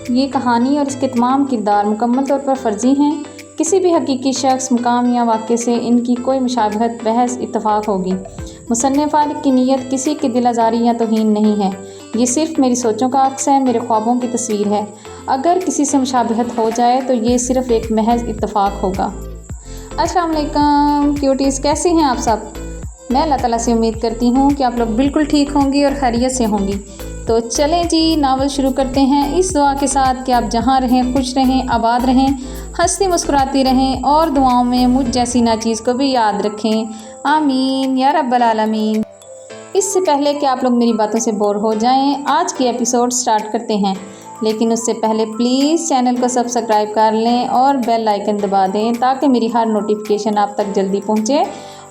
ये कहानी और इसके तमाम किरदार मुकम्मल तौर पर फ़र्जी हैं। किसी भी हकीकी शख्स, मुकाम या वाक़े से इनकी कोई मुशाबहत, बहस, इत्तफ़ाक़ होगी। मुसन्निफ़ा की नीयत किसी की दिल आज़ारी या तौहीन नहीं है। ये सिर्फ़ मेरी सोचों का अक्स है, मेरे ख्वाबों की तस्वीर है। अगर किसी से मुशाबहत हो जाए तो ये सिर्फ़ एक महज़ इत्तफ़ाक़ होगा। अस्सलाम वालेकुम क्यूटीज़, कैसी हैं आप सब? मैं अल्लाह ताला से उम्मीद करती हूँ कि आप लोग बिल्कुल ठीक होंगी और खैरियत से होंगी। तो चलें जी, नावल शुरू करते हैं इस दुआ के साथ कि आप जहाँ रहें खुश रहें, आबाद रहें, हंसती मुस्कुराती रहें और दुआओं में मुझ जैसी नाचीज़ को भी याद रखें। आमीन या रब्बल आलमीन। इससे पहले कि आप लोग मेरी बातों से बोर हो जाएं, आज की एपिसोड स्टार्ट करते हैं। लेकिन उससे पहले प्लीज़ चैनल को सब्सक्राइब कर लें और बेल आइकन दबा दें ताकि मेरी हर नोटिफिकेशन आप तक जल्दी पहुंचे।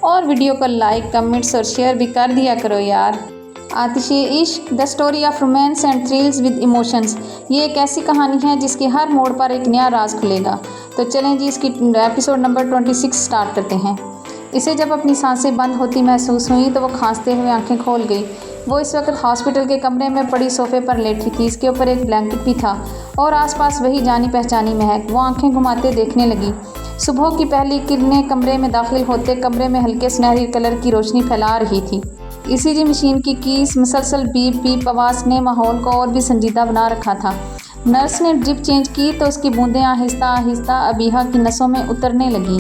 और वीडियो को लाइक, कमेंट्स और शेयर भी कर दिया करो यार। आतिशे इश्क, the story of romance and thrills with emotions. ये एक ऐसी कहानी है जिसके हर मोड़ पर एक नया राज खुलेगा। तो चलें जी, इसकी एपिसोड नंबर 26 स्टार्ट करते हैं। इसे जब अपनी सांसें बंद होती महसूस हुई तो वो खांसते हुए आंखें खोल गई। वो इस वक्त हॉस्पिटल के कमरे में पड़ी सोफ़े पर लेटी थी। इसके ऊपर एक ब्लैंकेट भी था और आसपास वही जानी पहचानी महक। वो आंखें घुमाते देखने लगी। सुबह की पहली किरणें कमरे में दाखिल होते कमरे में हल्के सुनहरी कलर की रोशनी फैला रही थी। ईसीजी मशीन की कीस मुसलसल बीप बीप आवाज़ ने माहौल को और भी संजीदा बना रखा था। नर्स ने ड्रिप चेंज की तो उसकी बूंदें आहिस्ता आहिस्ता अबीहा की नसों में उतरने लगीं।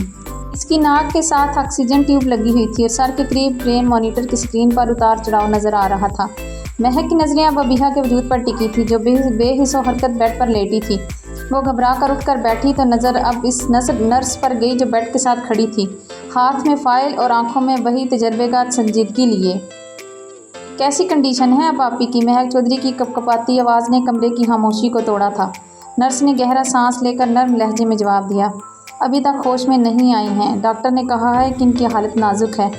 इसकी नाक के साथ ऑक्सीजन ट्यूब लगी हुई थी और सर के करीब ब्रेन मॉनिटर की स्क्रीन पर उतार चढ़ाव नजर आ रहा था। महक की नजरें अब अबीहा के वजूद पर टिकी थी जो बेहिस्सो हरकत बेड पर लेटी थी। वो घबरा कर उठकर बैठी तो नज़र अब इस नर्स पर गई जो बेड के साथ खड़ी थी, हाथ में फाइल और आंखों में वही तजर्बेकार संजीदगी लिए। कैसी कंडीशन है अब आपी की? महक चौधरी की कपकपाती आवाज़ ने कमरे की खामोशी को तोड़ा था। नर्स ने गहरा सांस लेकर नर्म लहजे में जवाब दिया, अभी तक होश में नहीं आई हैं। डॉक्टर ने कहा है कि इनकी हालत नाजुक है।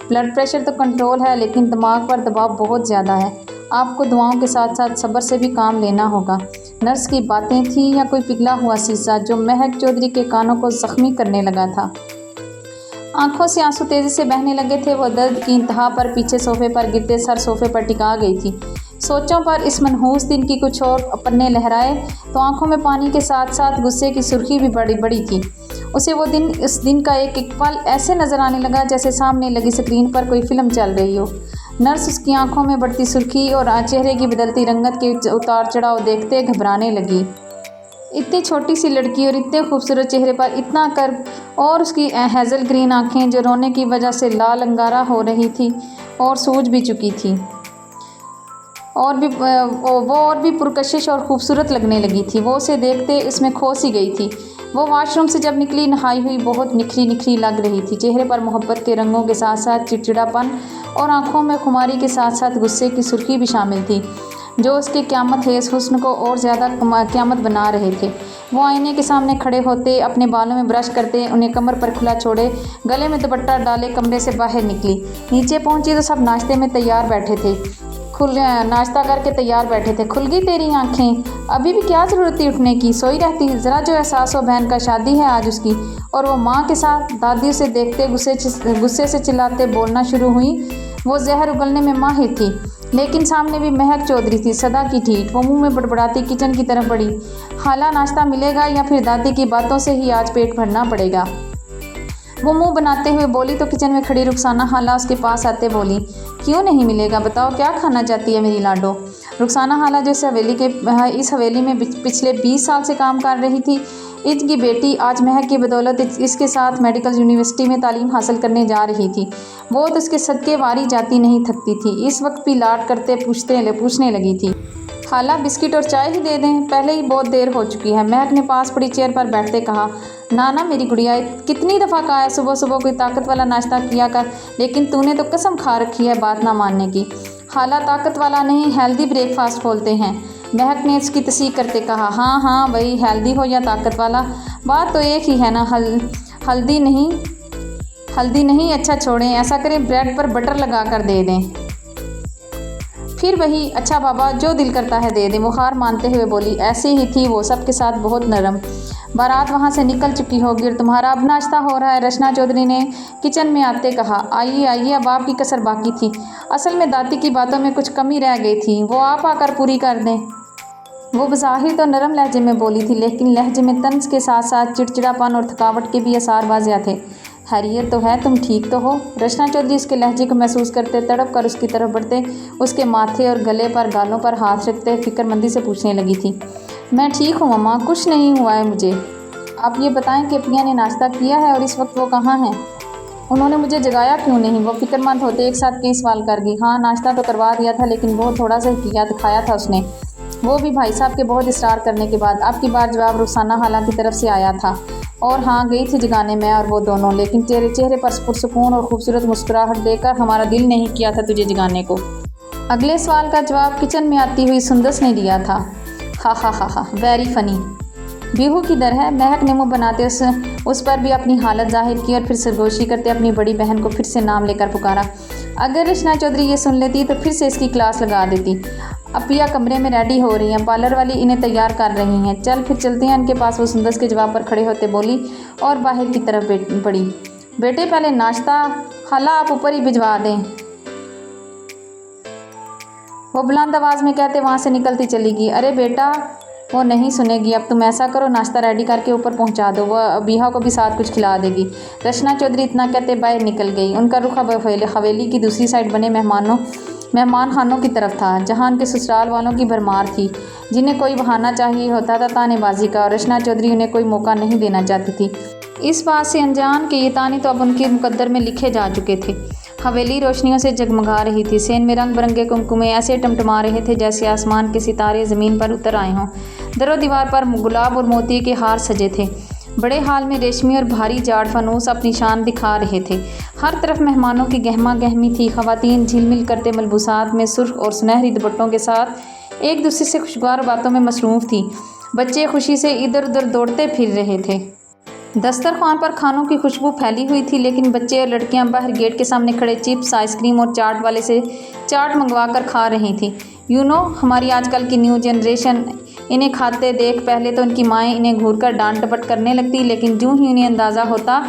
ब्लड प्रेशर तो कंट्रोल है लेकिन दिमाग पर दबाव बहुत ज़्यादा है। आपको दुआओं के साथ साथ सब्र से भी काम लेना होगा। नर्स की बातें थीं या कोई पिघला हुआ शीशा जो महक चौधरी के कानों को ज़ख्मी करने लगा था। आंखों से आंसू तेज़ी से बहने लगे थे। वो दर्द की इंतहा पर पीछे सोफे पर गिरते सर सोफे पर टिका गई थी। सोचों पर इस मनहूस दिन की कुछ और पन्ने लहराए तो आंखों में पानी के साथ साथ गुस्से की सुर्खी भी बड़ी बड़ी थी। उसे वो दिन, इस दिन का एक एक पल ऐसे नज़र आने लगा जैसे सामने लगी स्क्रीन पर कोई फिल्म चल रही हो। नर्स उसकी आंखों में बढ़ती सुर्खी और चेहरे की बदलती रंगत के उतार चढ़ाव देखते घबराने लगी। इतनी छोटी सी लड़की और इतने खूबसूरत चेहरे पर इतना कर्व और उसकी हेज़ल ग्रीन आँखें जो रोने की वजह से लाल अंगारा हो रही थी और सूज भी चुकी थी और भी वो और भी पुरकशिश और ख़ूबसूरत लगने लगी थी। वो उसे देखते उसमें खो सी गई थी। वो वॉशरूम से जब निकली नहाई हुई बहुत निखरी निखरी लग रही थी। चेहरे पर मोहब्बत के रंगों के साथ साथ चिड़चिड़ापन और आँखों में खुमारी के साथ साथ गुस्से की सुर्खी भी शामिल थी जो उसके क़यामत हेज़ हुस्न को और ज़्यादा क़यामत बना रहे थे। वो आईने के सामने खड़े होते, अपने बालों में ब्रश करते, उन्हें कमर पर खुला छोड़े, गले में दुपट्टा डाले कमरे से बाहर निकली। नीचे पहुंची तो सब नाश्ते में तैयार बैठे थे। नाश्ता करके तैयार बैठे थे। खुल गई तेरी आंखें? अभी भी क्या ज़रूरत थी उठने की? सोई रहती। ज़रा जो एहसास हो, बहन का शादी है आज उसकी। और वो माँ के साथ। दादी उसे देखते गुस्से से चिल्लाते बोलना शुरू हुई। वो जहर उगलने में माहिर थी लेकिन सामने भी महक चौधरी थी, सदा की ठीक। वो मुंह में बड़बड़ाती किचन की तरफ बढ़ी। हाला नाश्ता मिलेगा या फिर दादी की बातों से ही आज पेट भरना पड़ेगा? वो मुंह बनाते हुए बोली तो किचन में खड़ी रुखसाना हाला उसके पास आते बोली, क्यों नहीं मिलेगा? बताओ क्या खाना चाहती है मेरी लाडो? रुखसाना हाला जो इस हवेली में पिछले 20 साल से काम कर रही थी, इनकी बेटी आज महक की बदौलत इसके साथ मेडिकल यूनिवर्सिटी में तालीम हासिल करने जा रही थी। वो तो उसके सदके वारी जाती नहीं थकती थी। इस वक्त भी लाड करते पूछने लगी थी, हाला बिस्किट और चाय ही दे दें? पहले ही बहुत देर हो चुकी है। महक ने पास पड़ी चेयर पर बैठते कहा, ना मेरी गुड़िया, कितनी दफ़ा कहा है सुबह सुबह कोई ताकत वाला नाश्ता किया कर, लेकिन तूने तो कसम खा रखी है बात ना मानने की। हाला ताकत वाला नहीं, हेल्दी ब्रेकफास्ट बोलते हैं। महक ने उसकी तस्दीक करते कहा, हाँ वही, हेल्दी हो या ताकत वाला, बात तो एक ही है ना। हल्दी नहीं, अच्छा छोड़ें, ऐसा करें ब्रेड पर बटर लगा कर दे दें। फिर वही, अच्छा बाबा जो दिल करता है दे दें। वो हार मानते हुए बोली, ऐसी ही थी वो, सबके साथ बहुत नरम। बारात वहाँ से निकल चुकी होगी और तुम्हारा अब नाश्ता हो रहा है। रचना चौधरी ने किचन में आते कहा, आइए आइए, अब आपकी कसर बाकी थी। असल में दादी की बातों में कुछ कमी रह गई थी, वो आप आकर पूरी कर दें। वो बज़ाहिर तो नरम लहजे में बोली थी, लेकिन लहजे में तंज के साथ साथ चिड़चिड़ापन और थकावट के भी आसार वाज़िया थे। खैरियत तो है, तुम ठीक तो हो? रचना चौधरी उसके लहजे को महसूस करते तड़प कर उसकी तरफ बढ़ते उसके माथे और गले पर गालों पर हाथ रखते फिक्रमंदी से पूछने लगी थी। मैं ठीक हूँ मम्मा, कुछ नहीं हुआ है मुझे। आप ये बताएं कि पिया ने नाश्ता किया है और इस वक्त वो कहाँ हैं? उन्होंने मुझे जगाया क्यों नहीं? वो फिक्रमंद होते एक साथ कई सवाल कर गई। हाँ, नाश्ता तो करवा दिया था, लेकिन वो थोड़ा सा किया तो खाया था उसने, वो भी भाई साहब के बहुत इसरार करने के बाद। आपकी बार जवाब रुखसाना खाला की तरफ से आया था। और हाँ, गई थी जगाने मैं और वो दोनों, लेकिन तेरे चेहरे पर पुरसुकून और खूबसूरत मुस्कुराहट देखकर हमारा दिल नहीं किया था तुझे जगाने को। अगले सवाल का जवाब किचन में आती हुई सुंदस ने दिया था। हा हा हा हा, वेरी फनी। बीहू की दर है। महक ने मुँह बनाते उस पर भी अपनी हालत जाहिर की और फिर सरगोशी करते अपनी बड़ी बहन को फिर से नाम लेकर पुकारा। अगर रचना चौधरी ये सुन लेती तो फिर से इसकी क्लास लगा देती। अब पिया कमरे में रेडी हो रही हैं, पार्लर वाली इन्हें तैयार कर रही हैं। चल फिर चलते हैं इनके पास। वो सुंदस के जवाब पर खड़े होते बोली और बाहर की तरफ बढ़ी। बेटे पहले नाश्ता, खाला आप ऊपर ही भिजवा दें, वो बुलंद आवाज़ में कहते वहाँ से निकलती चली गई। अरे बेटा, वो नहीं सुनेगी। अब तुम ऐसा करो, नाश्ता रेडी करके ऊपर पहुँचा दो, वह बीहा को भी साथ कुछ खिला देगी। रचना चौधरी इतना कहते बाहर निकल गई। उनका रुख अब हवेली की दूसरी साइड बने मेहमान खानों की तरफ था, जहाँ उनके ससुराल वालों की भरमार थी, जिन्हें कोई बहाना चाहिए होता था तानेबाजी का, और रचना चौधरी उन्हें कोई मौका नहीं देना चाहती थी। इस बात से अनजान कि ये ताने तो अब उनके मुकद्दर में लिखे जा चुके थे। हवेली रोशनियों से जगमगा रही थी। सेन में रंग बिरंगे कुमकुमे ऐसे टमटमा रहे थे जैसे आसमान के सितारे ज़मीन पर उतर आए हों। दरो दीवार पर गुलाब और मोती के हार सजे थे। बड़े हाल में रेशमी और भारी जाड़ फनूस अपनी शान दिखा रहे थे। हर तरफ मेहमानों की गहमा गहमी थी। ख़वातीन झिलमिल करते मलबूसात में सुर्ख और सुनहरी दुपट्टों के साथ एक दूसरे से खुशगवार बातों में मसरूफ़ थी। बच्चे खुशी से इधर उधर दौड़ते फिर रहे थे। दस्तरखान पर खानों की खुशबू फैली हुई थी, लेकिन बच्चे और लड़कियां बाहर गेट के सामने खड़े चिप्स, आइसक्रीम और चाट वाले से चाट मंगवा कर खा रही थी। हमारी आजकल की न्यू जनरेशन इन्हें खाते देख पहले तो उनकी माएँ इन्हें घूरकर डांट डपट करने लगती, लेकिन यूँ ही उन्हें अंदाज़ा होता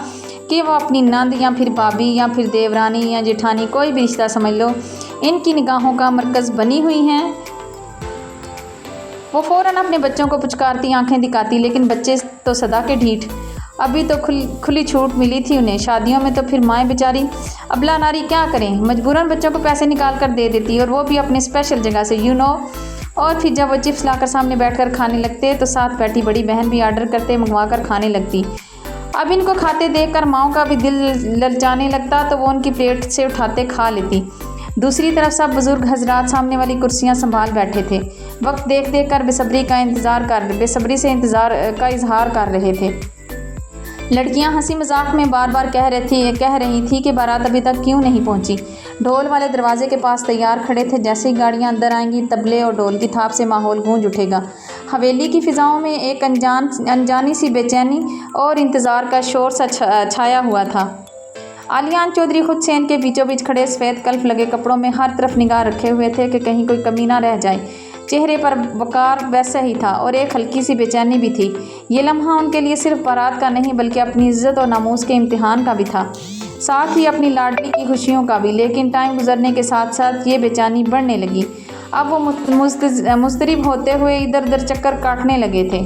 कि वह अपनी नंद या फिर भाभी या फिर देवरानी या जेठानी, कोई भी रिश्ता समझ लो, इनकी निगाहों का मरकज़ बनी हुई हैं। वो फ़ौरन अपने बच्चों को पुचकारती आंखें दिखाती, लेकिन बच्चे तो सदा के ढीठ। अभी तो खुली छूट मिली थी उन्हें, शादियों में तो फिर माएँ बेचारी अबला नारी क्या करें, मजबूरन बच्चों को पैसे निकाल कर दे देती, और वो भी अपने स्पेशल जगह से और फिर जब वो चिप्स लाकर सामने बैठकर खाने लगते तो साथ बैठी बड़ी बहन भी आर्डर करते मंगवा कर खाने लगती। अब इनको खाते देखकर माँओं का भी दिल ललचाने लगता, तो वो उनकी प्लेट से उठाते खा लेती। दूसरी तरफ सब बुजुर्ग हजरात सामने वाली कुर्सियां संभाल बैठे थे। वक्त देख देख कर बेसब्री से इंतज़ार का इजहार कर रहे थे। लड़कियां हंसी मजाक में बार बार कह रही थी कि बारात अभी तक क्यों नहीं पहुंची। ढोल वाले दरवाजे के पास तैयार खड़े थे। जैसे ही गाड़ियां अंदर आएंगी, तबले और ढोल की थाप से माहौल गूंज उठेगा। हवेली की फ़िज़ाओं में एक अनजानी सी बेचैनी और इंतज़ार का शोर सा छाया हुआ था। आलियान चौधरी खुद सेन के बीचों बीच खड़े सफ़ेद कल्फ लगे कपड़ों में हर तरफ निगाह रखे हुए थे कि कहीं कोई कमी ना रह जाए। चेहरे पर वकार वैसा ही था और एक हल्की सी बेचैनी भी थी। ये लम्हा उनके लिए सिर्फ बारात का नहीं बल्कि अपनी इज्जत और नामूस के इम्तिहान का भी था, साथ ही अपनी लाडली की खुशियों का भी। लेकिन टाइम गुजरने के साथ साथ ये बेचैनी बढ़ने लगी। अब वो मुस्तरिब होते हुए इधर उधर चक्कर काटने लगे थे।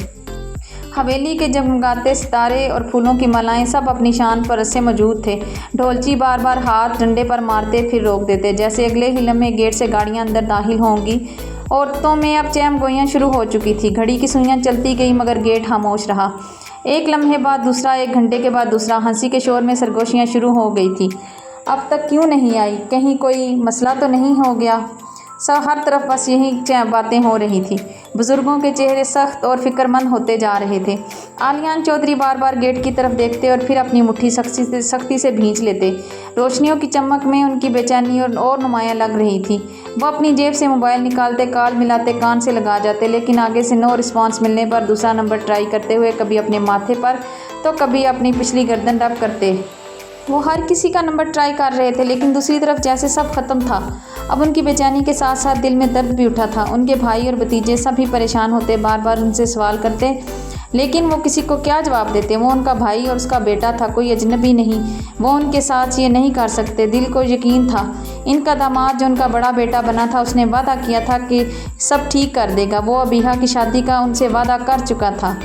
हवेली के जगमगाते सितारे और फूलों की मालाएं सब अपनी शान पर से मौजूद थे। ढोलची बार बार हाथ डंडे पर मारते फिर रोक देते, जैसे अगले ही लम्हे गेट से गाड़ियां अंदर दाखिल होंगी। औरतों में अब चैम गोइयाँ शुरू हो चुकी थी। घड़ी की सुइयाँ चलती गई मगर गेट खामोश रहा। एक लम्हे बाद दूसरा, एक घंटे के बाद दूसरा। हंसी के शोर में सरगोशियाँ शुरू हो गई थी। अब तक क्यों नहीं आई? कहीं कोई मसला तो नहीं हो गया? सब हर तरफ बस यही बातें हो रही थी। बुजुर्गों के चेहरे सख्त और फिक्रमंद होते जा रहे थे। आलियान चौधरी बार बार गेट की तरफ देखते और फिर अपनी मुट्ठी सख्ती से भींच लेते। रोशनियों की चमक में उनकी बेचैनी और नुमायाँ लग रही थी। वो अपनी जेब से मोबाइल निकालते, कॉल मिलाते, कान से लगा जाते, लेकिन आगे से नो रिस्पॉन्स मिलने पर दूसरा नंबर ट्राई करते हुए कभी अपने माथे पर तो कभी अपनी पिछली गर्दन रब करते। वो हर किसी का नंबर ट्राई कर रहे थे, लेकिन दूसरी तरफ जैसे सब खत्म था। अब उनकी बेचैनी के साथ साथ दिल में दर्द भी उठा था। उनके भाई और भतीजे सभी परेशान होते, बार बार उनसे सवाल करते लेकिन वो किसी को क्या जवाब देते। वो उनका भाई और उसका बेटा था, कोई अजनबी नहीं। वो उनके साथ ये नहीं कर सकते। दिल को यकीन था इनका दामाद जो उनका बड़ा बेटा बना था, उसने वादा किया था कि सब ठीक कर देगा। वो अबीहा की शादी का उनसे वादा कर चुका था,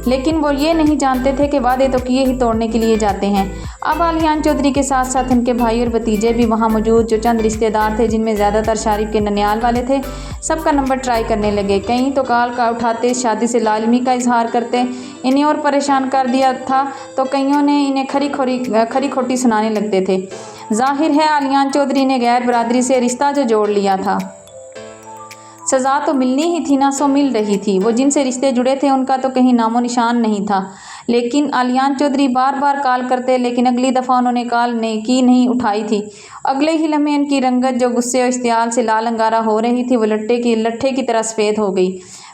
लेकिन वो ये नहीं जानते थे कि वादे तो किए ही तोड़ने के लिए जाते हैं। अब आलियान चौधरी के साथ साथ उनके भाई और भतीजे भी वहाँ मौजूद, जो चंद रिश्तेदार थे जिनमें ज़्यादातर शारिफ के ननियाल वाले थे, सबका नंबर ट्राई करने लगे। कई तो कॉल का उठाते, शादी से लालिमी का इजहार करते, इन्हें और परेशान कर दिया था, तो कईयों ने इन्हें खरी खोटी सुनाने लगते थे। जाहिर है आलियान चौधरी ने गैर बरादरी से रिश्ता जो जोड़ लिया था, सज़ा तो मिलनी ही थी ना, सो मिल रही थी। वो जिनसे रिश्ते जुड़े थे उनका तो कहीं नामो निशान नहीं था। लेकिन आलियान चौधरी बार बार कॉल करते, लेकिन अगली दफ़ा उन्होंने कॉल नहीं उठाई थी। अगले ही लम्हे उनकी रंगत जो गुस्से और इश्तियाल से लाल अंगारा हो रही थी, वो लट्ठे की तरह सफ़ेद हो गई।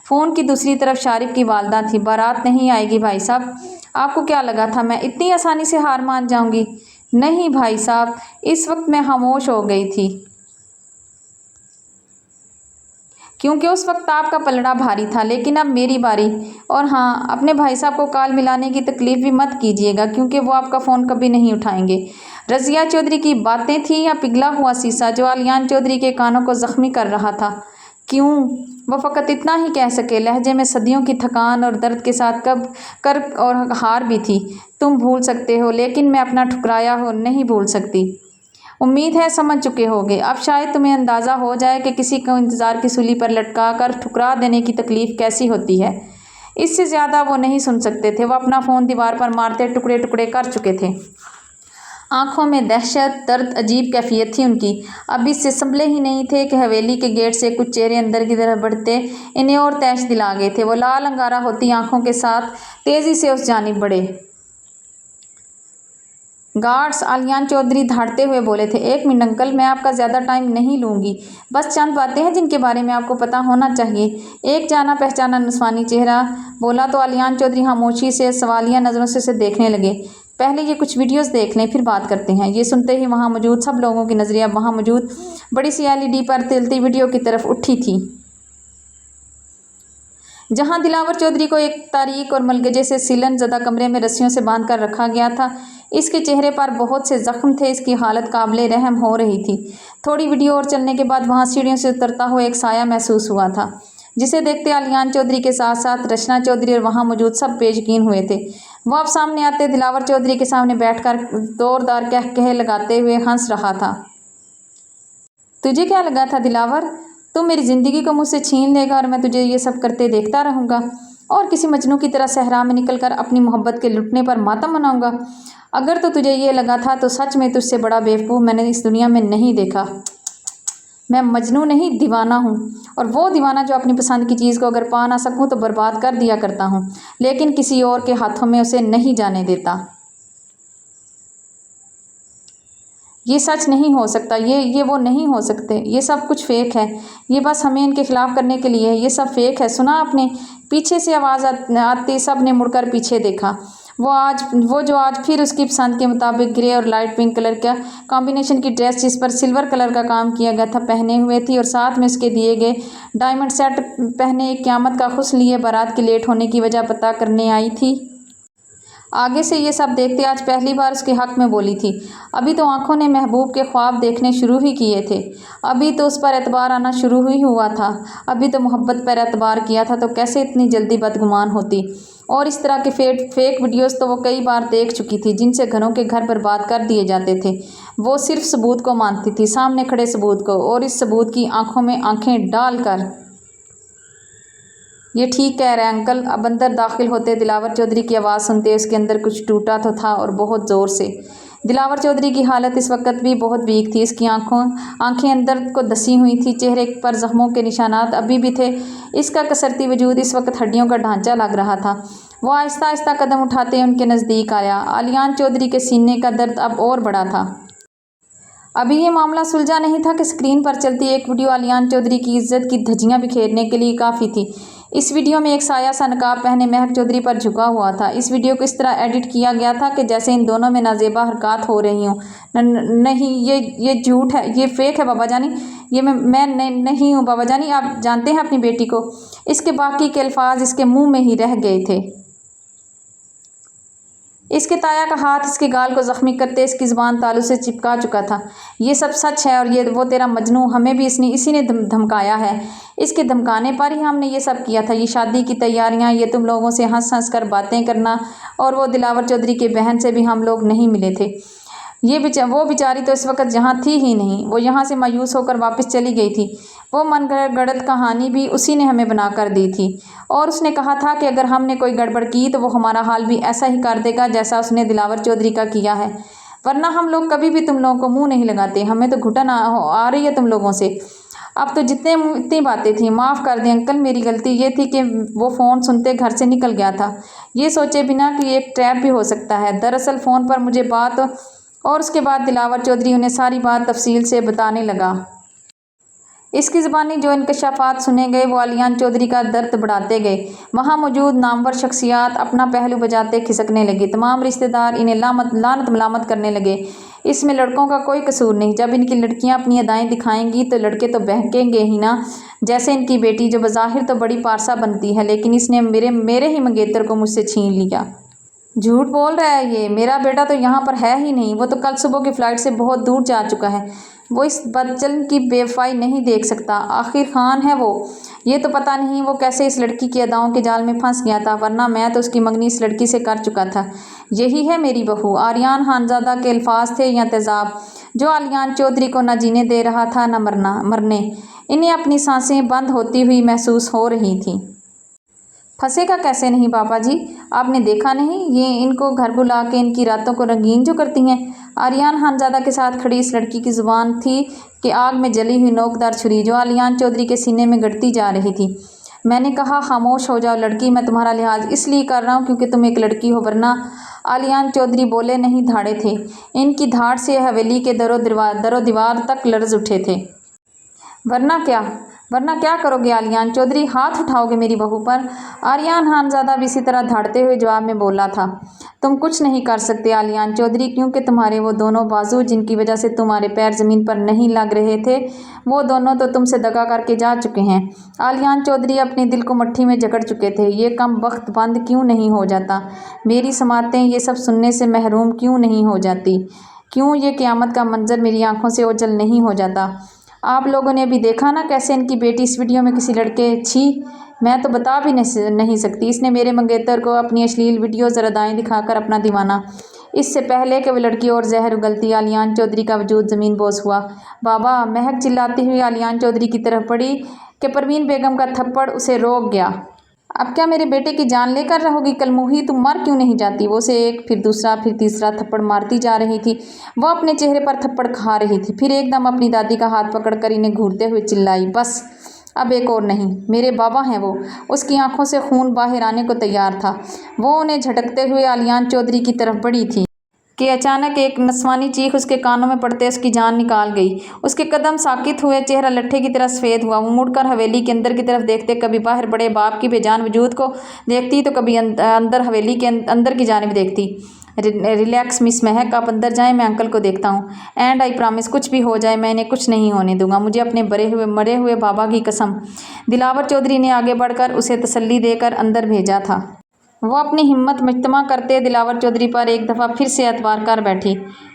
फ़ोन की दूसरी तरफ शारिफ की वालदा थी। बारात नहीं आएगी भाई साहब, आपको क्या लगा था मैं इतनी आसानी से हार मान जाऊँगी? नहीं भाई साहब, इस वक्त मैं खामोश हो गई थी, क्योंकि उस वक्त आपका पलड़ा भारी था। लेकिन अब मेरी बारी। और हाँ, अपने भाई साहब को कॉल मिलाने की तकलीफ़ भी मत कीजिएगा, क्योंकि वो आपका फ़ोन कभी नहीं उठाएंगे। रज़िया चौधरी की बातें थी या पिघला हुआ शीशा जो आलियान चौधरी के कानों को ज़ख्मी कर रहा था? क्यों? वह फ़कत इतना ही कह सके, लहजे में सदियों की थकान और दर्द के साथ कब कर और हार भी थी। तुम भूल सकते हो, लेकिन मैं अपना ठुकराया हो नहीं भूल सकती। उम्मीद है समझ चुके होगे। अब शायद तुम्हें अंदाज़ा हो जाए कि किसी को इंतज़ार की सूली पर लटका कर ठुकरा देने की तकलीफ़ कैसी होती है। इससे ज़्यादा वो नहीं सुन सकते थे। वो अपना फ़ोन दीवार पर मारते टुकड़े टुकड़े कर चुके थे। आंखों में दहशत, दर्द, अजीब कैफियत थी उनकी। अब इससे संभले ही नहीं थे कि हवेली के गेट से कुछ चेहरे अंदर की तरफ बढ़ते इन्हें और तैश दिला गए थे। वो लाल अंगारा होती आंखों के साथ तेज़ी से उस जानिब बढ़े। गार्ड्स, आलियान चौधरी धाड़ते हुए बोले थे। एक मिनट अंकल, मैं आपका ज़्यादा टाइम नहीं लूँगी, बस चंद बातें हैं जिनके बारे में आपको पता होना चाहिए। एक जाना पहचाना नस्वानी चेहरा बोला तो आलियान चौधरी खामोशी से सवालिया नज़रों से उसे देखने लगे। पहले ये कुछ वीडियोस देख लें, फिर बात करते हैं। ये सुनते ही वहाँ मौजूद सब लोगों की नज़रिया वहाँ मौजूद बड़ी सी LED पर तिलती वीडियो की तरफ उठी थी, जहां दिलावर चौधरी को एक तारीक और मलगजे से सिलन ज़दा कमरे में रस्सियों से बांध कर रखा गया था। इसके चेहरे पर बहुत से ज़ख्म थे। इसकी हालत काबिले रहम हो रही थी। थोड़ी वीडियो और चलने के बाद वहां सीढ़ियों से उतरता हुआ एक साया महसूस हुआ था, जिसे देखते आलियान चौधरी के साथ साथ रचना चौधरी और वहाँ मौजूद सब बेयकीन हुए थे। वह अब सामने आते दिलावर चौधरी के सामने बैठकर जोरदार कह लगाते हुए हंस रहा था। तुझे क्या लगा था दिलावर, तुम मेरी ज़िंदगी को मुझसे छीन लेगा और मैं तुझे ये सब करते देखता रहूँगा और किसी मजनू की तरह सहरा में निकलकर अपनी मोहब्बत के लुटने पर मातम मनाऊँगा? अगर तो तुझे ये लगा था तो सच में तुझसे बड़ा बेवकूफ़ मैंने इस दुनिया में नहीं देखा। मैं मजनू नहीं, दीवाना हूँ, और वो दीवाना जो अपनी पसंद की चीज़ को अगर पा ना सकूँ तो बर्बाद कर दिया करता हूँ, लेकिन किसी और के हाथों में उसे नहीं जाने देता। ये सच नहीं हो सकता, ये वो नहीं हो सकते। ये सब कुछ फ़ेक है। ये बस हमें इनके ख़िलाफ़ करने के लिए है। ये सब फ़ेक है। सुना आपने? पीछे से आवाज़ आती सब ने मुड़कर पीछे देखा। वो जो आज फिर उसकी पसंद के मुताबिक ग्रे और लाइट पिंक कलर का कॉम्बिनेशन की ड्रेस जिस पर सिल्वर कलर का काम किया गया था पहने हुए थी, और साथ में उसके दिए गए डायमंड सेट पहने एक क़यामत का खुश लिए बारात की लेट होने की वजह पता करने आई थी। आगे से ये सब देखते आज पहली बार उसके हक़ में बोली थी। अभी तो आंखों ने महबूब के ख्वाब देखने शुरू ही किए थे। अभी तो उस पर एतबार आना शुरू ही हुआ था। अभी तो मोहब्बत पर एतबार किया था, तो कैसे इतनी जल्दी बदगुमान होती? और इस तरह के फेक वीडियोस तो वो कई बार देख चुकी थी, जिनसे घरों के घर बर्बाद कर दिए जाते थे। वो सिर्फ सबूत को मानती थी, सामने खड़े सबूत को, और इस सबूत की आंखों में आंखें डालकर। ये ठीक कह रहे हैं अंकल। अब अंदर दाखिल होते दिलावर चौधरी की आवाज़ सुनते उसके अंदर कुछ टूटा तो था, और बहुत ज़ोर से। दिलावर चौधरी की हालत इस वक्त भी बहुत वीक थी। इसकी आंखें अंदर को दसी हुई थी। चेहरे पर जख्मों के निशानात अभी भी थे। इसका कसरती वजूद इस वक्त हड्डियों का ढांचा लग रहा था। वो आहिस्ता आहिस्ता कदम उठाते उनके नज़दीक आया। आलियान चौधरी के सीने का दर्द अब और बड़ा था। अभी ये मामला सुलझा नहीं था कि स्क्रीन पर चलती एक वीडियो आलियान चौधरी की इज्जत की धज्जियां बिखेरने के लिए काफ़ी थी। इस वीडियो में एक साया सा नकाब पहने महक चौधरी पर झुका हुआ था। इस वीडियो को इस तरह एडिट किया गया था कि जैसे इन दोनों में नाजेबा हरकत हो रही हों। नहीं, ये झूठ है, ये फेक है बाबा जानी, ये मैं नहीं हूँ बाबा जानी, आप जानते हैं अपनी बेटी को। इसके बाकी के अल्फाज इसके मुंह में ही रह गए थे। इसके ताया का हाथ इसके गाल को ज़ख्मी करते इसकी ज़ुबान तालू से चिपका चुका था। ये सब सच है और ये वो तेरा मजनू, हमें भी इसी ने धमकाया है। इसके धमकाने पर ही हमने ये सब किया था। ये शादी की तैयारियां, ये तुम लोगों से हंस हंस कर बातें करना, और वो दिलावर चौधरी के बहन से भी हम लोग नहीं मिले थे। वो बेचारी तो इस वक्त यहाँ थी ही नहीं, वो यहाँ से मायूस होकर वापस चली गई थी। वो मन गढ़ंत कहानी भी उसी ने हमें बना कर दी थी, और उसने कहा था कि अगर हमने कोई गड़बड़ की तो वो हमारा हाल भी ऐसा ही कर देगा जैसा उसने दिलावर चौधरी का किया है। वरना हम लोग कभी भी तुम लोगों को मुँह नहीं लगाते। हमें तो घुटन आ रही है तुम लोगों से। अब तो इतनी बातें थी, माफ़ कर दें अंकल, मेरी गलती ये थी कि वो फ़ोन सुनते घर से निकल गया था, ये सोचे बिना कि एक ट्रैप भी हो सकता है। दरअसल फ़ोन पर मुझे बात, और उसके बाद दिलावर चौधरी उन्हें सारी बात तफसील से बताने लगा। इसकी ज़बानी जो इंकशाफात सुने गए वो आलियान चौधरी का दर्द बढ़ाते गए। वहाँ मौजूद नामवर शख्सियात अपना पहलू बजाते खिसकने लगे। तमाम रिश्तेदार इन्हें लानत मलामत करने लगे। इसमें लड़कों का कोई कसूर नहीं। जब इनकी लड़कियां अपनी अदाएँ दिखाएंगी तो लड़के तो बहकेंगे ही ना। जैसे इनकी बेटी जो बज़ाहिर तो बड़ी पारसा बनती है, लेकिन इसने मेरे ही मंगेतर को मुझसे छीन लिया। झूठ बोल रहा है ये, मेरा बेटा तो यहाँ पर है ही नहीं। वो तो कल सुबह की फ़्लाइट से बहुत दूर जा चुका है। वो इस बच्चन की बेवफाई नहीं देख सकता। आखिर खान है वो। ये तो पता नहीं वो कैसे इस लड़की की अदाओं के जाल में फंस गया था, वरना मैं तो उसकी मंगनी इस लड़की से कर चुका था। यही है मेरी बहू। आर्यान खानज़ादा के अल्फाज थे या तेज़ाब, जो आलियान चौधरी को न जीने दे रहा था न मरने। इन्हें अपनी सांसें बंद होती हुई महसूस हो रही थीं। फंसेगा कैसे नहीं बाबा जी, आपने देखा नहीं ये इनको घर बुला के इनकी रातों को रंगीन जो करती हैं। आर्यान खानज़ादा के साथ खड़ी इस लड़की की ज़ुबान थी कि आग में जली हुई नोकदार छुरी जो आलियान चौधरी के सीने में गड़ती जा रही थी। मैंने कहा खामोश हो जाओ लड़की, मैं तुम्हारा लिहाज इसलिए कर रहा हूँ क्योंकि तुम एक लड़की हो, वरना। आलियान चौधरी बोले नहीं धाड़े थे। इनकी धाड़ से हवेली के दरो दीवार तक लर्ज उठे थे। वरना क्या करोगे आलियान चौधरी, हाथ उठाओगे मेरी बहू पर? आर्यान खानज़ादा भी इसी तरह धाड़ते हुए जवाब में बोला था। तुम कुछ नहीं कर सकते आलियान चौधरी, क्योंकि तुम्हारे वो दोनों बाजू जिनकी वजह से तुम्हारे पैर ज़मीन पर नहीं लग रहे थे, वो दोनों तो तुमसे दगा करके जा चुके हैं। आलियान चौधरी अपने दिल को मट्ठी में जकड़ चुके थे। ये कम वक्त बंद क्यों नहीं हो जाता? मेरी समातें ये सब सुनने से महरूम क्यों नहीं हो जाती? क्यों ये क़यामत का मंजर मेरी आंखों से ओझल नहीं हो जाता? आप लोगों ने अभी देखा ना कैसे इनकी बेटी इस वीडियो में किसी लड़के छी, मैं तो बता भी नहीं सकती। इसने मेरे मंगेतर को अपनी अश्लील वीडियो ज़रादाएँ दिखाकर अपना दीवाना। इससे पहले कि वह लड़की और जहर उगलती, आलियान चौधरी का वजूद ज़मीन बोस हुआ। बाबा, महक चिल्लाती हुई आलियान चौधरी की तरफ पड़ी कि परवीन बेगम का थप्पड़ उसे रोक गया। अब क्या मेरे बेटे की जान लेकर रहोगी? कलमुही, तुम मर क्यों नहीं जाती? वो उसे एक, फिर दूसरा, फिर तीसरा थप्पड़ मारती जा रही थी। वो अपने चेहरे पर थप्पड़ खा रही थी। फिर एकदम अपनी दादी का हाथ पकड़कर इन्हें घूरते हुए चिल्लाई, बस अब एक और नहीं। मेरे बाबा हैं वो। उसकी आंखों से खून बाहर आने को तैयार था। वो उन्हें झटकते हुए आलियान चौधरी की तरफ बढ़ी थी कि अचानक एक नस्वानी चीख उसके कानों में पड़ते उसकी जान निकाल गई। उसके कदम साकित हुए, चेहरा लट्ठे की तरह सफ़ेद हुआ। वो मुड़कर हवेली के अंदर की तरफ देखते, कभी बाहर बड़े बाप की बेजान वजूद को देखती तो कभी अंदर हवेली के अंदर की जानिब देखती। रिलैक्स मिस महक, आप अंदर जाएं, मैं अंकल को देखता हूँ। एंड आई प्रॉमिस, कुछ भी हो जाए मैं इन्हें कुछ नहीं होने दूंगा, मुझे अपने मरे हुए बाबा की कसम। दिलावर चौधरी ने आगे बढ़कर उसे तसल्ली देकर अंदर भेजा था। वो अपनी हिम्मत मजतमा करते दिलावर चौधरी पर एक दफ़ा फिर से एतबार कर बैठी।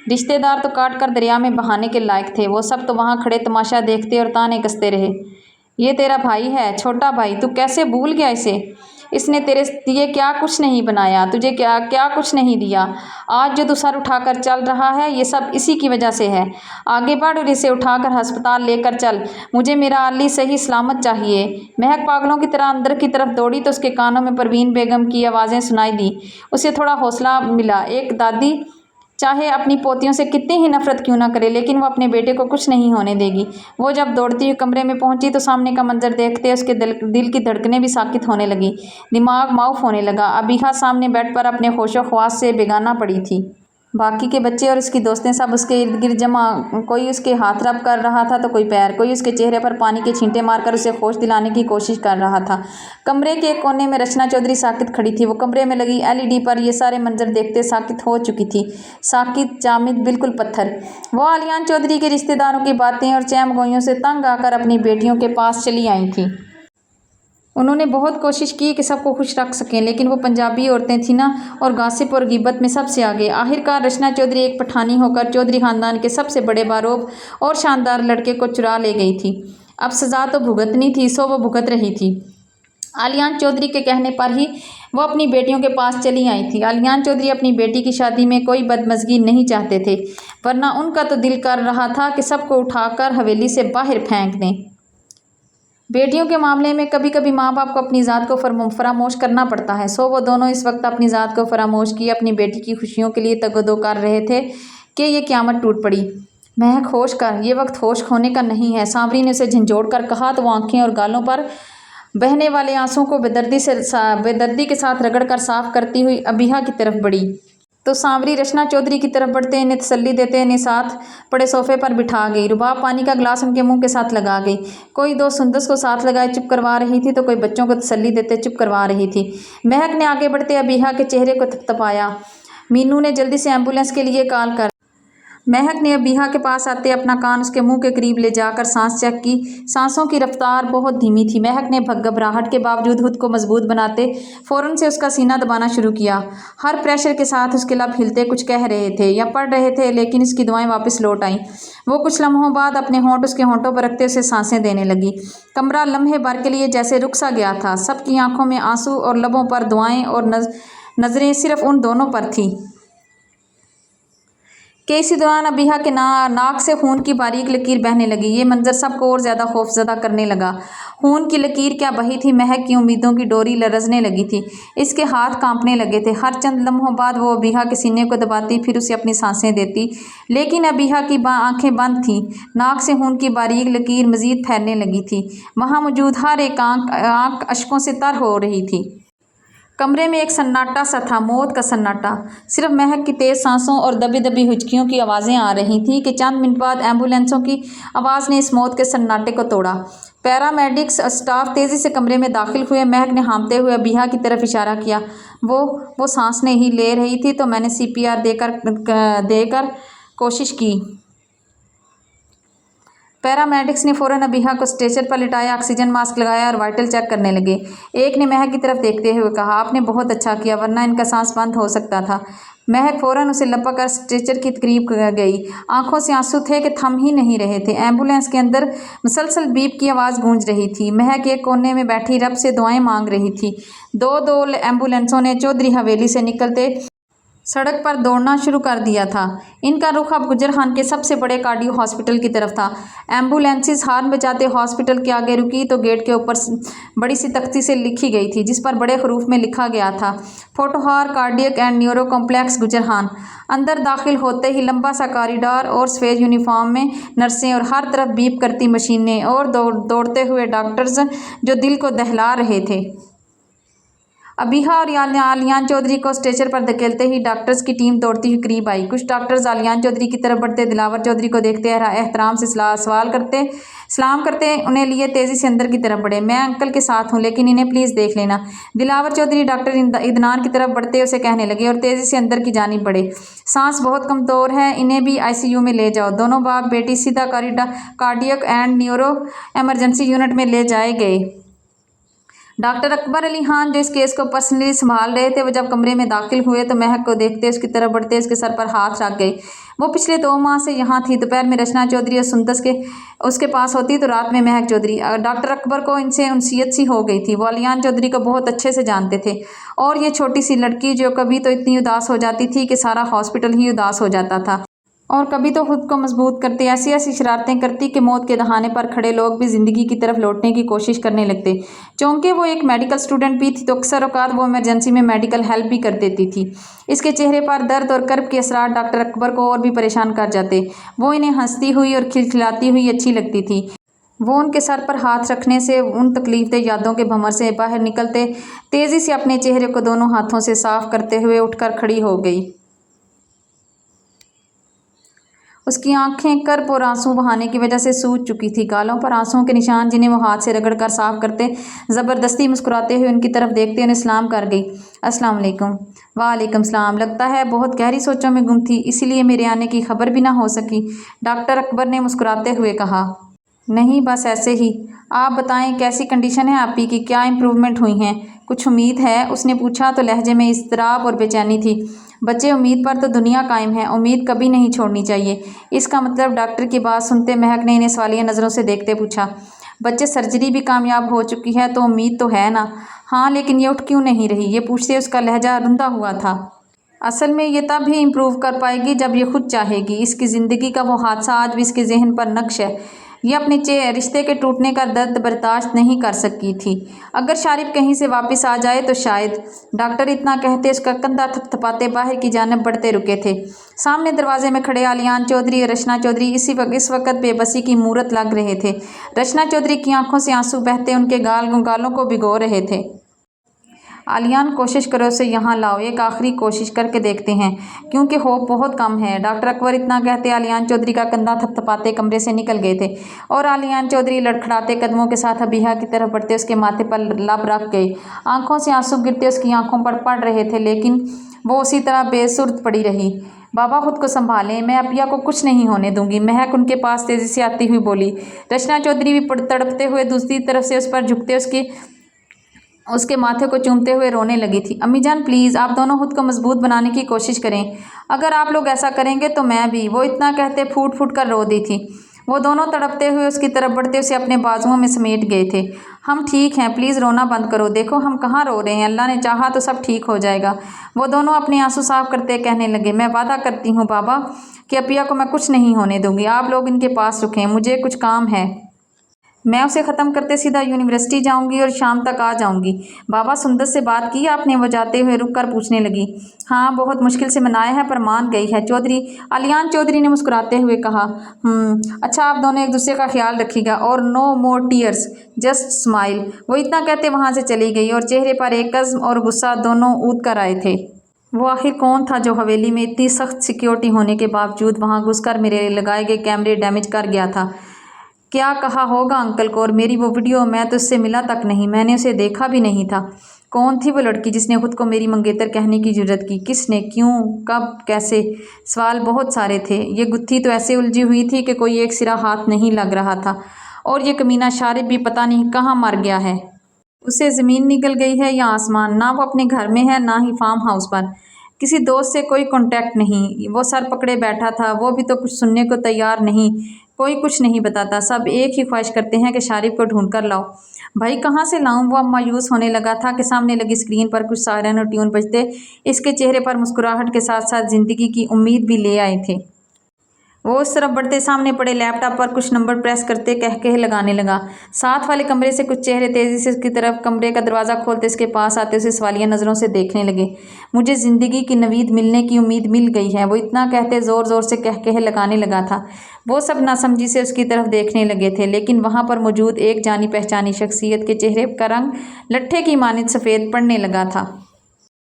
रिश्तेदार तो काट कर दरिया में बहाने के लायक थे। वो सब तो वहाँ खड़े तमाशा देखते और ताने कसते रहे। ये तेरा भाई है, छोटा भाई, तू कैसे भूल गया इसे? इसने तेरे लिए क्या कुछ नहीं बनाया, तुझे क्या कुछ नहीं दिया। आज जो तू सर उठाकर चल रहा है ये सब इसी की वजह से है। आगे बढ़ और इसे उठाकर अस्पताल लेकर चल। मुझे मेरा अली सही सलामत चाहिए। महक पागलों की तरह अंदर की तरफ दौड़ी तो उसके कानों में परवीन बेगम की आवाज़ें सुनाई दी। उसे थोड़ा हौसला मिला। एक दादी चाहे अपनी पोतियों से कितनी ही नफरत क्यों ना करे, लेकिन वो अपने बेटे को कुछ नहीं होने देगी। वो जब दौड़ती हुई कमरे में पहुंची तो सामने का मंजर देखते उसके दिल की धड़कनें भी साकित होने लगी। दिमाग माउफ होने लगा। अबीहा सामने बेड पर अपने होशो ख्वास से बेगाना पड़ी थी। बाकी के बच्चे और उसकी दोस्तें सब उसके इर्द गिर्द जमा, कोई उसके हाथ रब कर रहा था तो कोई पैर, कोई उसके चेहरे पर पानी के छींटे मारकर उसे होश दिलाने की कोशिश कर रहा था। कमरे के एक कोने में रचना चौधरी साकित खड़ी थी। वो कमरे में लगी एलईडी पर ये सारे मंजर देखते साकित हो चुकी थी। साकित, जामिद, बिल्कुल पत्थर। वो आलियान चौधरी के रिश्तेदारों की बातें और चहमगोइयों से तंग आकर अपनी बेटियों के पास चली आई थी। उन्होंने बहुत कोशिश की कि सबको खुश रख सकें, लेकिन वो पंजाबी औरतें थी ना, और गासिप और गिब्बत में सबसे आगे। आखिरकार रचना चौधरी एक पठानी होकर चौधरी खानदान के सबसे बड़े बारोब और शानदार लड़के को चुरा ले गई थी। अब सज़ा तो भुगतनी थी, सो वो भुगत रही थी। आलियान चौधरी के कहने पर ही वो अपनी बेटियों के पास चली आई थी। आलियान चौधरी अपनी बेटी की शादी में कोई बदमज़गी नहीं चाहते थे, वरना उनका तो दिल कर रहा था कि सबको उठाकर हवेली से बाहर फेंक दें। बेटियों के मामले में कभी कभी माँ बाप को अपनी ज़ात को फरामोश करना पड़ता है। सो वो दोनों इस वक्त अपनी ज़ात को फरामोश किए अपनी बेटी की खुशियों के लिए तगदो कर रहे थे कि ये क़यामत टूट पड़ी। महक, होश कर, ये वक्त होश खोने का नहीं है। सांवरी ने उसे झंझोड़ कर कहा तो वो आंखें और गालों पर बहने वाले आंसुओं को बेदर्दी के साथ रगड़ कर साफ करती हुई अबिहा की तरफ बढ़ी। तो सांवरी रचना चौधरी की तरफ बढ़ते इन्हें तसल्ली देते इन्हें साथ पड़े सोफे पर बिठा गई। रुबाब पानी का गिलास उनके मुंह के साथ लगा गई। कोई दो सुंदस को साथ लगाए चुप करवा रही थी तो कोई बच्चों को तसल्ली देते चुप करवा रही थी। महक ने आगे बढ़ते अबिहा के चेहरे को थपथपाया। मीनू ने जल्दी से एम्बुलेंस के लिए कॉल कर। महक ने अबिहा के पास आते अपना कान उसके मुंह के करीब ले जाकर सांस चेक की। सांसों की रफ्तार बहुत धीमी थी। महक ने घबराहट के बावजूद खुद को मजबूत बनाते फ़ौरन से उसका सीना दबाना शुरू किया। हर प्रेशर के साथ उसके लब हिलते कुछ कह रहे थे या पढ़ रहे थे, लेकिन उसकी दुआएं वापस लौट आईं। वो कुछ लम्हों बाद अपने होंठ उसके होंठों पर रखते उसे सांसें देने लगी। कमरा लम्हे भर के लिए जैसे रुक सा गया था। सबकी आंखों में आंसू और लबों पर दुआएं और नज़रें सिर्फ उन दोनों पर थी कि इसी दौरान अबिहा के नाक से खून की बारीक लकीर बहने लगी। ये मंजर सबको और ज़्यादा खौफजदा करने लगा। खून की लकीर क्या बही थी, महक की उम्मीदों की डोरी लरजने लगी थी। इसके हाथ कांपने लगे थे। हर चंद लम्हों बाद वो अबिहा के सीने को दबाती, फिर उसे अपनी सांसें देती, लेकिन अबिहा की आंखें बंद थीं। नाक से खून की बारीक लकीर मज़ीद फैलने लगी थी। वहाँ मौजूद हर एक आँख अश्कों से तर हो रही थी। कमरे में एक सन्नाटा सा था, मौत का सन्नाटा। सिर्फ महक की तेज़ सांसों और दबी दबी हुचकियों की आवाज़ें आ रही थीं कि चंद मिनट बाद एम्बुलेंसों की आवाज़ ने इस मौत के सन्नाटे को तोड़ा। पैरामेडिक्स स्टाफ तेज़ी से कमरे में दाखिल हुए। महक ने हाँफते हुए अबिहा की तरफ इशारा किया। वो सांस नहीं ले रही थी तो मैंने CPR देकर कोशिश की। पैरामेडिक्स ने फ़ौरन अबिहा को स्ट्रेचर पर लिटाया, ऑक्सीजन मास्क लगाया और वाइटल चेक करने लगे। एक ने महक की तरफ देखते हुए कहा, आपने बहुत अच्छा किया, वरना इनका सांस बंद हो सकता था। महक फ़ौरन उसे लपक कर स्ट्रेचर की करीब गई। आंखों से आंसू थे कि थम ही नहीं रहे थे। एम्बुलेंस के अंदर मुसलसल बीप की आवाज़ गूंज रही थी। महक एक कोने में बैठी रब से दुआएं मांग रही थी। दो एम्बुलेंसों ने चौधरी हवेली से निकलते सड़क पर दौड़ना शुरू कर दिया था। इनका रुख अब गुजर खान के सबसे बड़े कार्डियो हॉस्पिटल की तरफ था। एम्बुलेंसेस हार्न बजाते हॉस्पिटल के आगे रुकी तो गेट के ऊपर बड़ी सी तख्ती से लिखी गई थी, जिस पर बड़े हरूफ में लिखा गया था, फोटोहार कार्डियक एंड न्यूरो कॉम्प्लेक्स गुजर खान। अंदर दाखिल होते ही लंबा सा कॉरिडोर और सफ़ेद यूनिफॉर्म में नर्सें और हर तरफ बीप करती मशीनें और दौड़ते हुए डॉक्टर्स जो दिल को दहला रहे थे। अबिहा और आलियान चौधरी को स्ट्रेचर पर धकेलते ही डॉक्टर्स की टीम दौड़ती हुई करीब आई। कुछ डॉक्टर्स आलियान चौधरी की तरफ बढ़ते दिलावर चौधरी को देखते एहतराम से सलाम करते उन्हें लिए तेज़ी से अंदर की तरफ बढ़े। मैं अंकल के साथ हूँ, लेकिन इन्हें प्लीज़ देख लेना। दिलावर चौधरी डॉक्टर इदनान की तरफ बढ़ते उसे कहने लगे और तेज़ी से अंदर की जानिब बढ़े। सांस बहुत कमज़ोर है, इन्हें भी ICU में ले जाओ। दोनों बाप बेटी सीधा cardiac and neuro emergency unit में ले जाए गए। डॉक्टर अकबर अली खान, जो इस केस को पर्सनली संभाल रहे थे, वो जब कमरे में दाखिल हुए तो महक को देखते उसकी तरफ बढ़ते उसके सर पर हाथ रख गए। वो पिछले 2 माह से यहाँ थी। दोपहर में रचना चौधरी और सुंदस के उसके पास होती तो रात में महक चौधरी। डॉक्टर अकबर को इनसे उनसीयत सी हो गई थी। वो आलियान चौधरी को बहुत अच्छे से जानते थे, और ये छोटी सी लड़की जो कभी तो इतनी उदास हो जाती थी कि सारा हॉस्पिटल ही उदास हो जाता था, और कभी तो खुद को मजबूत करते ऐसी ऐसी शरारतें करती कि मौत के दहाने पर खड़े लोग भी ज़िंदगी की तरफ लौटने की कोशिश करने लगते। चूँकि वो एक मेडिकल स्टूडेंट भी थी तो अक्सर औकात वो इमरजेंसी में मेडिकल हेल्प भी कर देती थी। इसके चेहरे पर दर्द और कर्ब के असरार डॉक्टर अकबर को और भी परेशान कर जाते। वो इन्हें हंसती हुई और खिलखिलाती हुई अच्छी लगती थी। वो उनके सर पर हाथ रखने से उन तकलीफदेह यादों के भंवर से बाहर निकलते तेज़ी से अपने चेहरे को दोनों हाथों से साफ करते हुए उठकर खड़ी हो गई। उसकी आंखें कर्ब और आंसू बहाने की वजह से सूज चुकी थी। गालों पर आंसुओं के निशान जिन्हें वो हाथ से रगड़कर साफ करते, ज़बरदस्ती मुस्कुराते हुए उनकी तरफ देखते उन्हें सलाम कर गई। अस्सलाम वालेकुम। वालेकुम सलाम। लगता है बहुत गहरी सोचों में गुम थी, इसीलिए मेरे आने की खबर भी ना हो सकी, डॉक्टर अकबर ने मुस्कुराते हुए कहा। नहीं, बस ऐसे ही। आप बताएं, कैसी कंडीशन है आपकी की, क्या इम्प्रूवमेंट हुई हैं? कुछ उम्मीद है? उसने पूछा तो लहजे में इज़्तिराब और बेचैनी थी। बच्चे, उम्मीद पर तो दुनिया कायम है, उम्मीद कभी नहीं छोड़नी चाहिए। इसका मतलब? डॉक्टर की बात सुनते महक ने इन्हें सवालिया नज़रों से देखते पूछा। बच्चे, सर्जरी भी कामयाब हो चुकी है तो उम्मीद तो है ना? हाँ, लेकिन ये उठ क्यों नहीं रही? ये पूछते उसका लहजा रुंधा हुआ था। असल में ये तब ही इम्प्रूव कर पाएगी जब ये खुद चाहेगी। इसकी ज़िंदगी का वो हादसा आज भी इसके जहन पर नक्श है। ये अपने रिश्ते के टूटने का दर्द बर्दाश्त नहीं कर सकी थी। अगर शारिब कहीं से वापस आ जाए तो शायद। डॉक्टर इतना कहते उसका कंधा थपथपाते बाहर की जानब बढ़ते रुके थे। सामने दरवाजे में खड़े आलियान चौधरी और रचना चौधरी इस वक्त बेबसी की मूरत लग रहे थे। रचना चौधरी की आंखों से आंसू बहते उनके गालों को भिगो रहे थे। आलियान, कोशिश करो उसे यहाँ लाओ, एक आखिरी कोशिश करके देखते हैं, क्योंकि होप बहुत कम है। डॉक्टर अकबर इतना कहते आलियान चौधरी का कंधा थपथपाते कमरे से निकल गए थे और आलियान चौधरी लड़खड़ाते कदमों के साथ अबीहा की तरफ बढ़ते उसके माथे पर लब रख गई। आंखों से आंसू गिरते उसकी आंखों पर पड़ रहे थे, लेकिन वो उसी तरह बेसुर्त पड़ी रही। बाबा, खुद को संभालें, मैं अपिया को कुछ नहीं होने दूंगी, महक उनके पास तेजी से आती हुई बोली। रचना चौधरी भी तड़पते हुए दूसरी तरफ से उस पर झुकते उसके माथे को चूमते हुए रोने लगी थी। अम्मी जान, प्लीज़ आप दोनों खुद को मजबूत बनाने की कोशिश करें। अगर आप लोग ऐसा करेंगे तो मैं भी। वो इतना कहते फूट फूट कर रो दी थी। वो दोनों तड़पते हुए उसकी तरफ बढ़ते उसे अपने बाजुओं में समेट गए थे। हम ठीक हैं, प्लीज़ रोना बंद करो, देखो हम कहाँ रो रहे हैं, अल्लाह ने चाहा तो सब ठीक हो जाएगा। वो दोनों अपने आंसू साफ करते कहने लगे, मैं वादा करती हूँ बाबा कि अपिया को मैं कुछ नहीं होने दूंगी, आप लोग इनके पास रुकें, मुझे कुछ काम है। मैं उसे ख़त्म करते सीधा यूनिवर्सिटी जाऊंगी और शाम तक आ जाऊंगी। बाबा, सुंदर से बात की आपने? वो जाते हुए रुक कर पूछने लगी। हाँ, बहुत मुश्किल से मनाया है पर मान गई है चौधरी, आलियान चौधरी ने मुस्कुराते हुए कहा। अच्छा, आप दोनों एक दूसरे का ख्याल रखिएगा और no more tears, just smile. वो इतना कहते वहाँ से चली गई और चेहरे पर एक अज़्म और गुस्सा दोनों ऊद कर आए थे। वो आखिर कौन था जो हवेली में इतनी सख्त सिक्योरिटी होने के बावजूद वहाँ घुसकर मेरे लगाए गए कैमरे डैमेज कर गया था? क्या कहा होगा अंकल को? और मेरी वो वीडियो, मैं तो उससे मिला तक नहीं, मैंने उसे देखा भी नहीं था। कौन थी वो लड़की जिसने खुद को मेरी मंगेतर कहने की जरूरत की? किसने, क्यों, कब, कैसे? सवाल बहुत सारे थे। ये गुत्थी तो ऐसे उलझी हुई थी कि कोई एक सिरा हाथ नहीं लग रहा था। और ये कमीना शारिब भी पता नहीं कहाँ मर गया है। उसे ज़मीन निकल गई है या आसमान? ना वो अपने घर में है ना ही फार्म हाउस पर। किसी दोस्त से कोई कांटेक्ट नहीं। वो सर पकड़े बैठा था, वो भी तो कुछ सुनने को तैयार नहीं। कोई कुछ नहीं बताता, सब एक ही ख्वाहिश करते हैं कि शारिब को ढूंढ कर लाओ। भाई, कहाँ से लाऊं? वो अब मायूस होने लगा था कि सामने लगी स्क्रीन पर कुछ सायरन और ट्यून बजते इसके चेहरे पर मुस्कुराहट के साथ साथ ज़िंदगी की उम्मीद भी ले आए थे। वो उस तरफ बढ़ते सामने पड़े लैपटॉप पर कुछ नंबर प्रेस करते कह लगाने लगा। साथ वाले कमरे से कुछ चेहरे तेज़ी से उसकी तरफ कमरे का दरवाज़ा खोलते इसके पास आते उसे सवालिया नज़रों से देखने लगे। मुझे ज़िंदगी की नवीद मिलने की उम्मीद मिल गई है, वो इतना कहते ज़ोर ज़ोर से कह लगाने लगा था। वो सब नासमझी से उसकी तरफ देखने लगे थे, लेकिन वहाँ पर मौजूद एक जानी पहचानी शख्सियत के चेहरे का रंग लट्ठे की मानित सफ़ेद पड़ने लगा था।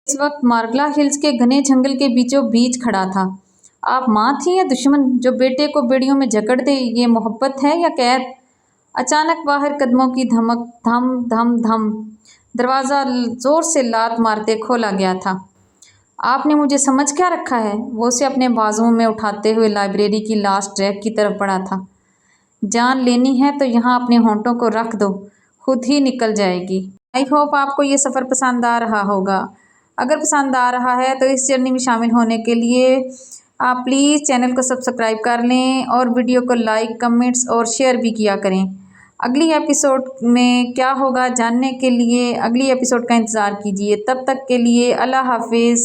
इस वक्त मार्गला हिल्स के घने जंगल के बीचों बीच खड़ा था। आप माँ थी या दुश्मन जो बेटे को बेड़ियों में जकड़ दे? ये मोहब्बत है या कैद? अचानक बाहर कदमों की धमक, धम धम धम, दरवाज़ा जोर से लात मारते खोला गया था। आपने मुझे समझ क्या रखा है? वो उसे अपने बाजुओं में उठाते हुए लाइब्रेरी की लास्ट रैक की तरफ बढ़ा था। जान लेनी है तो यहाँ अपने होंठों को रख दो, खुद ही निकल जाएगी। आई होप आपको ये सफ़र पसंद आ रहा होगा। अगर पसंद आ रहा है तो इस जर्नी में शामिल होने के लिए आप प्लीज़ चैनल को सब्सक्राइब कर लें और वीडियो को लाइक, कमेंट्स और शेयर भी किया करें। अगली एपिसोड में क्या होगा जानने के लिए अगली एपिसोड का इंतज़ार कीजिए। तब तक के लिए अल्लाह हाफिज़।